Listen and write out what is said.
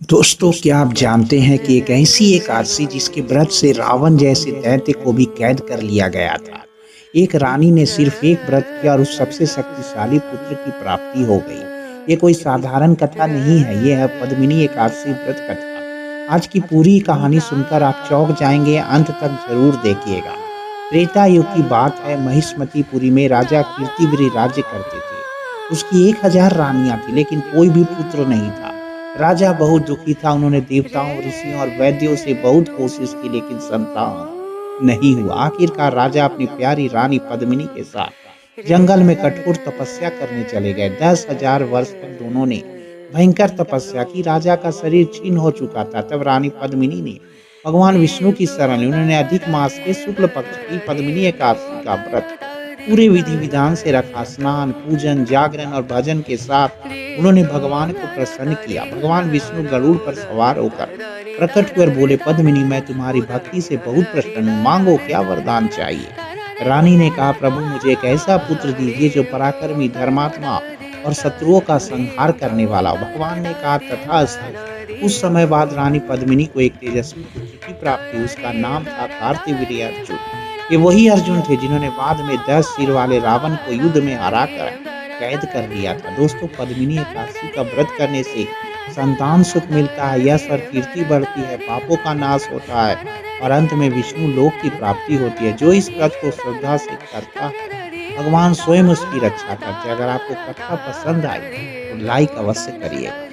दोस्तों, क्या आप जानते हैं कि एक ऐसी एकादशी जिसके व्रत से रावण जैसे दैत्य को भी कैद कर लिया गया था। एक रानी ने सिर्फ एक व्रत किया और उस सबसे शक्तिशाली पुत्र की प्राप्ति हो गई। ये कोई साधारण कथा नहीं है, ये है पद्मिनी एकादशी व्रत कथा। आज की पूरी कहानी सुनकर आप चौंक जाएंगे, अंत तक जरूर देखिएगा। त्रेता युग की बात है, महिष्मतीपुरी में राजा कीर्तिवीर्य राज्य करते थे। उसकी 1000 रानियां थी, लेकिन कोई भी पुत्र नहीं था। राजा बहुत दुखी था। उन्होंने देवताओं, ऋषियों और वैद्यों से बहुत कोशिश की, लेकिन संतान नहीं हुआ। आखिरकार राजा अपनी प्यारी रानी पद्मिनी के साथ जंगल में कठोर तपस्या करने चले गए। 10,000 वर्ष तक दोनों ने भयंकर तपस्या की। राजा का शरीर क्षीण हो चुका था। तब रानी पद्मिनी ने भगवान विष्णु की शरण ली। उन्होंने अधिक मास के शुक्ल पक्ष की पद्मिनी एकादशी का व्रत पूरे विधि विधान से रखा। स्नान, पूजन, जागरण और भजन के साथ उन्होंने भगवान को प्रसन्न किया। भगवान विष्णु गरुड़ पर सवार होकर प्रकट हुए और बोले, पद्मिनी, मैं तुम्हारी भक्ति से बहुत प्रसन्न हूँ, मांगो क्या वरदान चाहिए। रानी ने कहा, प्रभु, मुझे एक ऐसा पुत्र दीजिए जो पराक्रमी, धर्मात्मा और शत्रुओं का संहार करने वाला हो। भगवान ने कहा, तथास्तु। कुछ समय बाद रानी पद्मिनी को एक तेजस्वी पुत्र की प्राप्ति हुई। उसका नाम था कार्तवीर्य अर्जुन। ये वही अर्जुन थे जिन्होंने बाद में 10 सिर वाले रावण को युद्ध में हराकर कैद कर लिया था। दोस्तों, पद्मिनी एकादशी का व्रत करने से संतान सुख मिलता है, यश और कीर्ति बढ़ती है, पापों का नाश होता है और अंत में विष्णु लोक की प्राप्ति होती है। जो इस व्रत को श्रद्धा से करता है, भगवान स्वयं उसकी रक्षा करते हैं। अगर आपको कथा पसंद आई तो लाइक अवश्य करिएगा।